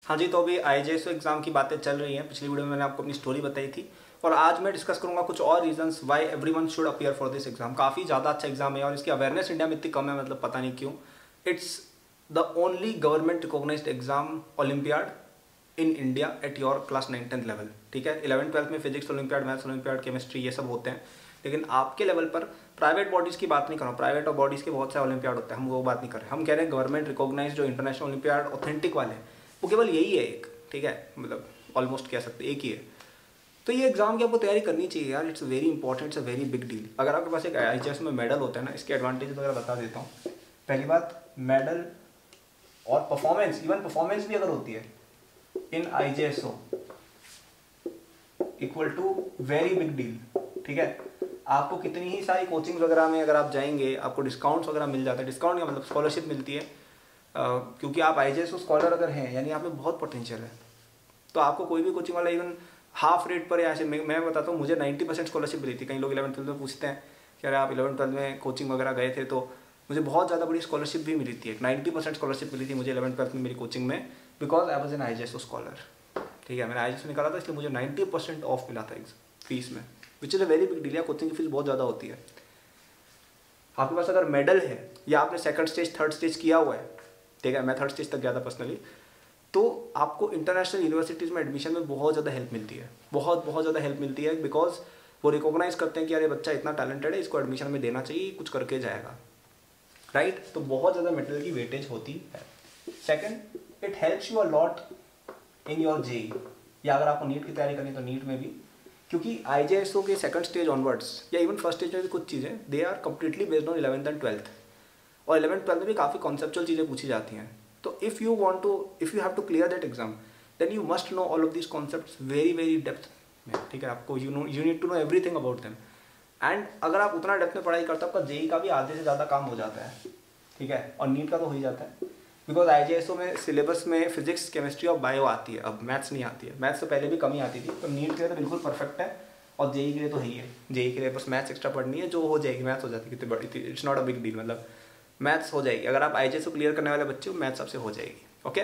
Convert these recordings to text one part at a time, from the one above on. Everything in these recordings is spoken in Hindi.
हाँ जी, तो अभी आईजेएसओ एग्जाम की बातें चल रही हैं। पिछली वीडियो में मैंने आपको अपनी स्टोरी बताई थी और आज मैं डिस्कस करूंगा कुछ और reasons why everyone should appear for this exam. काफ़ी ज़्यादा अच्छा एग्जाम है और इसकी अवेयरनेस इंडिया में इतनी कम है, मतलब पता नहीं क्यों। It's the only government recognised exam olympiad in India at your class 9-10 level. ठीक है, 11-12 में physics olympiad, maths olympiad, chemistry ये सब होते हैं, लेकिन आपके लेवल पर प्राइवेट बॉडीज़ की बात नहीं कर रहा हूँ। प्राइवेट और बॉडीज़ के बहुत सारे ओलंपियाड होते हैं, हम वो बात नहीं कर रहे। हम कह रहे हैं गवर्नमेंट रिकॉग्नाइज्ड जो इंटरनेशनल ओलंपियाड ऑथेंटिक वाले वो केवल यही है एक। ठीक है, मतलब ऑलमोस्ट कह सकते एक ही है। तो ये एग्जाम की आपको तैयारी करनी चाहिए यार। It's very important, it's a very big deal. अगर आपके पास एक आईजेएस में मेडल होता है ना, इसके एडवांटेज वगैरह बता देता हूँ। पहली बात, मेडल और परफॉर्मेंस, इवन परफॉर्मेंस भी अगर होती है in IJSO equal to very big deal. ठीक है, आपको कितनी ही सारी कोचिंग वगैरह में अगर आप जाएंगे आपको डिस्काउंट्स वगैरह मिल जाता है। डिस्काउंट का मतलब स्कॉलरशिप मिलती है, क्योंकि आप आईजेएसओ स्कॉलर अगर हैं यानी आप में बहुत पोटेंशियल है। तो आपको कोई भी कोचिंग वाला इवन हाफ रेट पर या ऐसे मैं बताता हूँ, मुझे 90% स्कॉलरशिप मिली थी। कई लोग 11th-12 में पूछते हैं कि अरे आप 11th-12 में कोचिंग वगैरह गए थे, तो मुझे बहुत ज़्यादा बड़ी स्कॉलरशिप भी मिली थी। 90% स्कॉलरशिप मिली थी मुझे 11th-12 में मेरी कोचिंग में, because I was an IJSO scholar. ठीक है, मैंने आईजेएसओ निकाला था इसलिए मुझे 90% ऑफ मिला था फीस में, which is a very big deal. या कोचिंग की फीस बहुत ज़्यादा होती है। आपके पास अगर मेडल है या आपने सेकंड स्टेज थर्ड स्टेज किया हुआ है, ठीक है, मैं थर्ड स्टेज तक गया था पर्सनली, तो आपको इंटरनेशनल यूनिवर्सिटीज़ में एडमिशन में बहुत ज़्यादा हेल्प मिलती है। बहुत ज़्यादा हेल्प मिलती है, बिकॉज वो रिकॉग्नाइज करते हैं कि अरे बच्चा इतना टैलेंटेड है, इसको एडमिशन में देना चाहिए, कुछ करके जाएगा। राइट, तो बहुत ज़्यादा मेटेरियल की वेटेज होती है। Second, it helps you a lot in your JEE, या अगर आपको नीट की तैयारी करनी तो नीट में भी, क्योंकि आईजेएसओ के सेकंड स्टेज ऑनवर्ड्स या इवन फर्स्ट स्टेज में भी कुछ चीज़ें they are completely based on 11th and 12th, और 11th-12 में भी काफ़ी कॉन्सेप्चुअल चीज़ें पूछी जाती हैं। तो if you have to clear that exam, then you must know all of this concepts very depth में। ठीक है, आपको you need to know everything about them. And अगर आप उतना डेप्थ में पढ़ाई करते हो, आपका जेई का भी आधे से ज़्यादा काम हो जाता है। ठीक है, और नीट का तो हो ही जाता है, बिकॉज आईजेएसओ में सिलेबस में फिजिक्स, केमिस्ट्री और बायो आती है, अब मैथ्स नहीं आती है। मैथ्स तो पहले भी कम ही आती थी, तो नीट के लिए तो बिल्कुल परफेक्ट है, और जेई के लिए तो है ही है। जेई के लिए बस मैथ्स एक्स्ट्रा पढ़नी है, जो हो जाएगी, मैथ्स हो जाती है कितनी बड़ी थी, it's not a big deal. मतलब मैथ्स हो जाएगी, अगर आप आईजेएसओ क्लियर करने वाले बच्चे हो, मैथ्स आपसे हो जाएगी। Okay,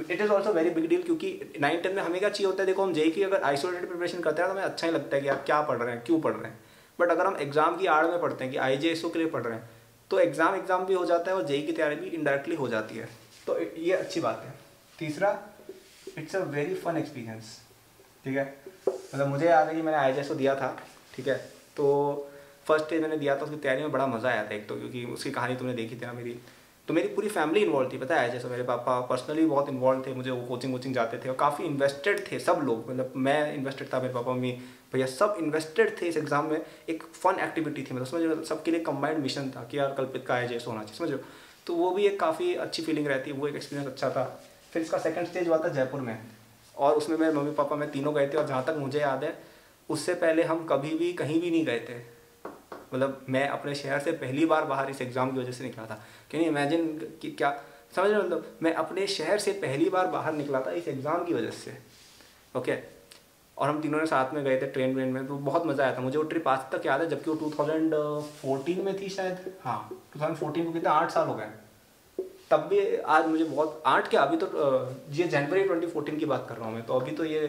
it is also very big deal, क्योंकि 9-10 में हमें क्या चाहिए होता है, देखो हम जेई की अगर आइसोलेटेड प्रिपरेशन करते हैं तो हमें अच्छा ही लगता है कि यार क्या पढ़ रहे हैं, क्यों पढ़ रहे हैं। बट अगर हम एग्जाम की आड़ में पढ़ते हैं कि आईजेएसओ के लिए पढ़ रहे हैं, तो एग्जाम भी हो जाता है और जेई की तैयारी भी इनडायरेक्टली हो जाती है। तो ये अच्छी बात है। तीसरा, it's a very fun experience. ठीक है, मतलब मुझे याद है कि मैंने आईजेएसओ दिया था। ठीक है, तो फर्स्ट स्टेज मैंने दिया था, उसकी तैयारी में बड़ा मज़ा आया था। एक तो क्योंकि उसकी कहानी तुमने देखी थी ना मेरी, तो मेरी पूरी फैमिली इन्वॉल्व थी। पता है, जैसे मेरे पापा पर्सनली बहुत इन्वॉल्व थे, मुझे वो कोचिंग जाते थे और काफ़ी इन्वेस्टेड थे सब लोग। मतलब मैं इन्वेस्टेड था, मेरे पापा मम्मी भैया सब इन्वेस्टेड थे इस एग्जाम में। एक फन एक्टिविटी थी, मतलब समझो सबके लिए कंबाइंड मिशन था कि यार कल्पित का आईजेएसओ होना चाहिए, समझो। तो वो भी एक काफ़ी अच्छी फीलिंग रहती है, वो एक एक्सपीरियंस अच्छा था। फिर इसका सेकंड स्टेज हुआ था जयपुर में, और उसमें मेरे मम्मी पापा मैं तीनों गए थे, और जहाँ तक मुझे याद है उससे पहले हम कभी भी कहीं भी नहीं गए थे। मतलब मैं अपने शहर से पहली बार बाहर इस एग्ज़ाम की वजह से निकला था। कैन यू इमेजिन कि क्या, समझ रहे हो, मतलब मैं अपने शहर से पहली बार बाहर निकला था इस एग्ज़ाम की वजह से। ओके, और हम तीनों ने साथ में गए थे ट्रेन में, तो बहुत मज़ा आया था। मुझे वो ट्रिप आज तक याद है, जबकि वो 2014 में थी शायद। हाँ, 2014 को, कितना 8 साल हो गए तब भी। आज मुझे बहुत 8 क्या, अभी तो ये जनवरी 2014 की बात कर रहा हूँ मैं, तो अभी तो ये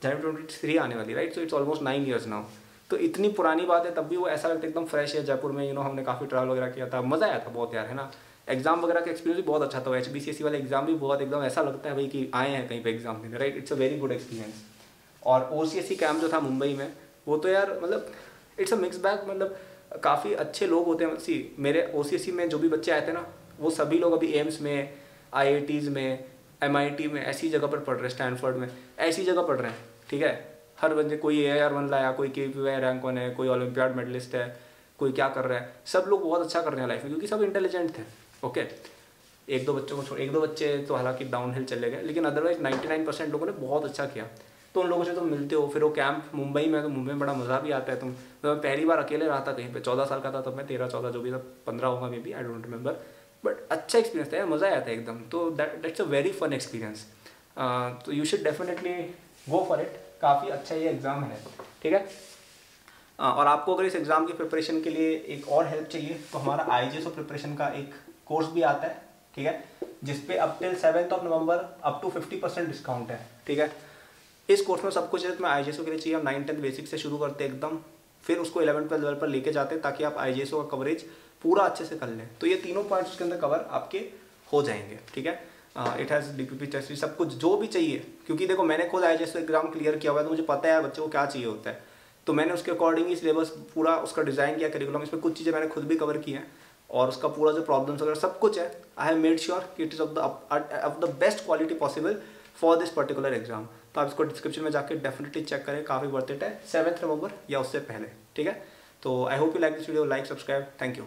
जनवरी 2023 आने वाली, right. So it's almost 9 years now. तो इतनी पुरानी बात है, तब भी वो ऐसा लगता है एकदम फ्रेश है। जयपुर में हमने काफ़ी ट्रैवल वगैरह किया था, मज़ा आया था बहुत यार, है ना। एग्जाम वगैरह का एक्सपीरियंस भी बहुत अच्छा था। HBCSE वाले एग्जाम भी बहुत एकदम ऐसा लगता है भाई कि आए हैं कहीं पे एग्जाम देने, right. It's a very good experience. और OCSE कैंप जो था मुंबई में, वो तो यार मतलब इट्स अ मिक्स बैग। मतलब काफ़ी अच्छे लोग होते हैं। सी मेरे OCSE में जो भी बच्चे आए थे ना, वो सभी लोग अभी एम्स में, IITs में, MIT में, ऐसी जगह पर पढ़ रहे हैं, स्टैनफोर्ड में ऐसी जगह पढ़ रहे हैं। ठीक है, हर बंदे, कोई AR1 लाया, कोई KPY रैंक 1 है, कोई ओलंपियाड मेडलिस्ट है, कोई क्या कर रहा है। सब लोग बहुत अच्छा कर रहे हैं लाइफ में, क्योंकि सब इंटेलिजेंट थे। ओके, एक दो बच्चों को छोड़, एक दो बच्चे तो हालांकि डाउन हिल चले गए, लेकिन अदरवाइज 99% लोगों ने बहुत अच्छा किया। तो उन लोगों से तुम मिलते हो। फिर वो कैंप मुंबई में, तो मुंबई में बड़ा मज़ा भी आता है। तो मैं पहली बार अकेले रहा था कहीं पे, 14 साल का था तब मैं, 13-14 जो भी था, 15 होगा maybe, I don't remember. But अच्छा एक्सपीरियंस था, मज़ा आया था एकदम। तो that's a very fun experience. तो you should definitely go for it. काफ़ी अच्छा ये एग्ज़ाम है। ठीक है, और आपको अगर इस एग्ज़ाम की प्रिपरेशन के लिए एक और हेल्प चाहिए, तो हमारा आईजेएसओ प्रिपरेशन का एक कोर्स भी आता है। ठीक है, जिसपे up till 7 November up to 50% discount है। ठीक है, इस कोर्स में सब कुछ है तुम्हें IGSO के लिए चाहिए। हम 9th 10th बेसिक से शुरू करते हैं एकदम, फिर उसको 11th 12th लेवल पर लेके जाते हैं ताकि आप IGSO का कवरेज पूरा अच्छे से कर लें। तो ये तीनों पॉइंट्स उसके अंदर कवर आपके हो जाएंगे। ठीक है, इट हैज़ DPP टेस्ट सब कुछ जो भी चाहिए, क्योंकि देखो मैंने खुद IGSO एग्जाम क्लियर किया हुआ है तो मुझे पता है बच्चे को क्या चाहिए होता है। तो मैंने उसके अकॉर्डिंग ही सिलेबस पूरा उसका डिज़ाइन किया, करिकुलम, इसमें कुछ चीज़ें मैंने खुद भी कवर की हैं और उसका पूरा जो प्रॉब्लम्स वगैरह सब कुछ है, आई हैव मेड श्योर कि it is of the best quality possible for this particular exam. तो आप इसको डिस्क्रिप्शन में जाके डेफिनेटली चेक करें, काफ़ी वर्थ इट है 7 नवंबर या उससे पहले। ठीक है, तो I hope you like this video, like subscribe, thank you.